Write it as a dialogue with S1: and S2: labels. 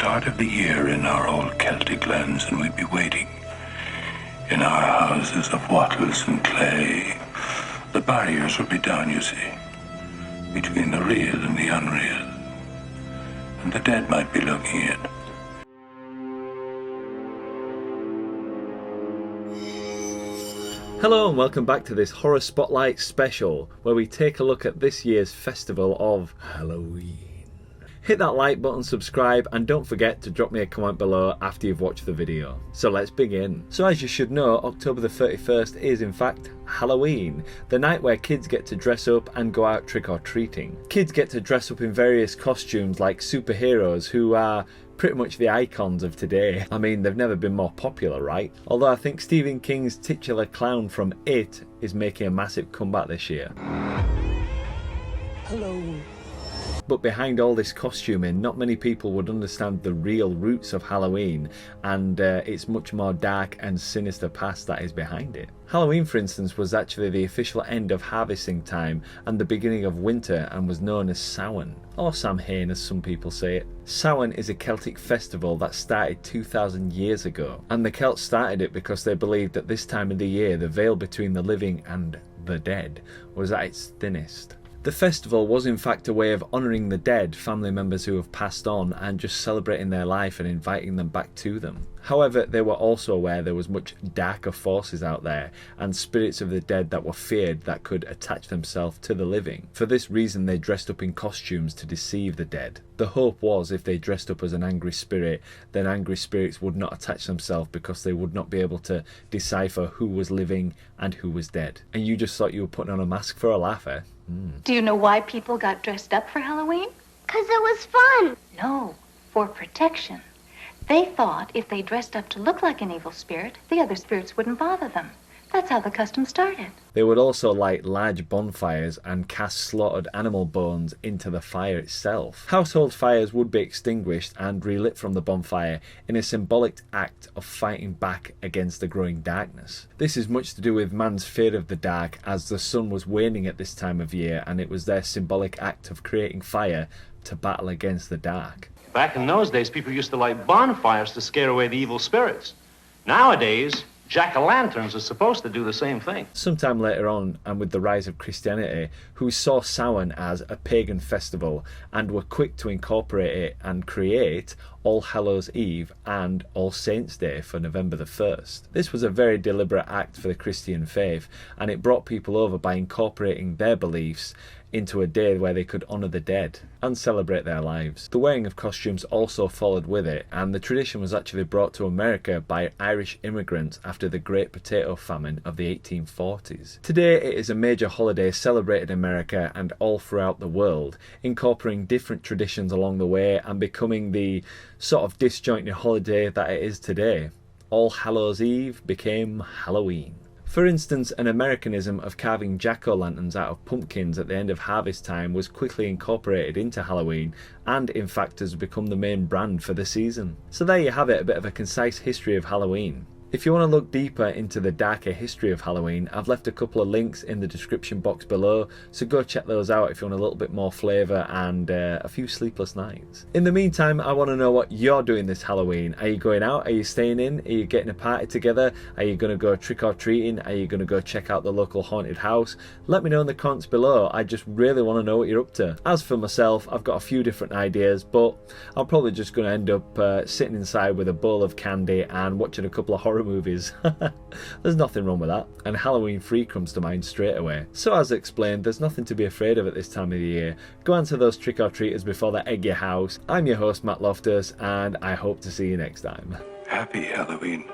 S1: start of the year in our old Celtic lands, and we'd be waiting in our houses of wattles and clay. The barriers would be down, you see, between the real and the unreal. And the dead might be looking in.
S2: Hello and welcome back to this Horror Spotlight special, where we take a look at this year's festival of Halloween. Hit that like button, subscribe, and don't forget to drop me a comment below after you've watched the video. So let's begin. So as you should know, October the 31st is in fact Halloween, the night where kids get to dress up and go out trick-or-treating. Kids get to dress up in various costumes like superheroes who are pretty much the icons of today. I mean, they've never been more popular, right? Although I think Stephen King's titular clown from It is making a massive comeback this year.
S3: Hello.
S2: But behind all this costuming, not many people would understand the real roots of Halloween and its much more dark and sinister past that is behind it. Halloween, for instance, was actually the official end of harvesting time and the beginning of winter, and was known as Soin, or Samhein as some people say it. Soin is a Celtic festival that started 2,000 years ago, and the Celts started it because they believed that this time of the year the veil between the living and the dead was at its thinnest. The festival was in fact a way of honouring the dead, family members who have passed on, and just celebrating their life and inviting them back to them. However, they were also aware there was much darker forces out there and spirits of the dead that were feared that could attach themselves to the living. For this reason they dressed up in costumes to deceive the dead. The hope was if they dressed up as an angry spirit, then angry spirits would not attach themselves because they would not be able to decipher who was living and who was dead. And you just thought you were putting on a mask for a laugh, eh?
S4: Do you know why people got dressed up for Halloween?
S5: 'Cause it was fun.
S4: No, for protection. They thought if they dressed up to look like an evil spirit, the other spirits wouldn't bother them. That's how the custom started.
S2: They would also light large bonfires and cast slaughtered animal bones into the fire itself. Household fires would be extinguished and relit from the bonfire in a symbolic act of fighting back against the growing darkness. This is much to do with man's fear of the dark, as the sun was waning at this time of year, and it was their symbolic act of creating fire to battle against the dark.
S6: Back in those days, people used to light bonfires to scare away the evil spirits. Nowadays, jack-o'-lanterns are supposed to do the same thing.
S2: Sometime later on, and with the rise of Christianity, who saw Samhain as a pagan festival and were quick to incorporate it and create All Hallows Eve and All Saints Day for November the 1st. This was a very deliberate act for the Christian faith, and it brought people over by incorporating their beliefs into a day where they could honour the dead and celebrate their lives. The wearing of costumes also followed with it, and the tradition was actually brought to America by Irish immigrants after the Great Potato Famine of the 1840s. Today it is a major holiday celebrated in America and all throughout the world, incorporating different traditions along the way and becoming the sort of disjointed holiday that it is today. All Hallows Eve became Halloween. For instance, an Americanism of carving jack-o'-lanterns out of pumpkins at the end of harvest time was quickly incorporated into Halloween and in fact has become the main brand for the season. So there you have it, a bit of a concise history of Halloween. If you want to look deeper into the darker history of Halloween, I've left a couple of links in the description box below, so go check those out if you want a little bit more flavour and a few sleepless nights. In the meantime, I want to know what you're doing this Halloween. Are you going out? Are you staying in? Are you getting a party together? Are you going to go trick-or-treating? Are you going to go check out the local haunted house? Let me know in the comments below. I just really want to know what you're up to. As for myself, I've got a few different ideas, but I'm probably just going to end up sitting inside with a bowl of candy and watching a couple of horror movies. There's nothing wrong with that, and Halloween free comes to mind straight away. So as explained, there's nothing to be afraid of at this time of the year. Go answer those trick-or-treaters before they egg your house. I'm your host, Mattloftus, and I hope to see you next time.
S1: Happy Halloween.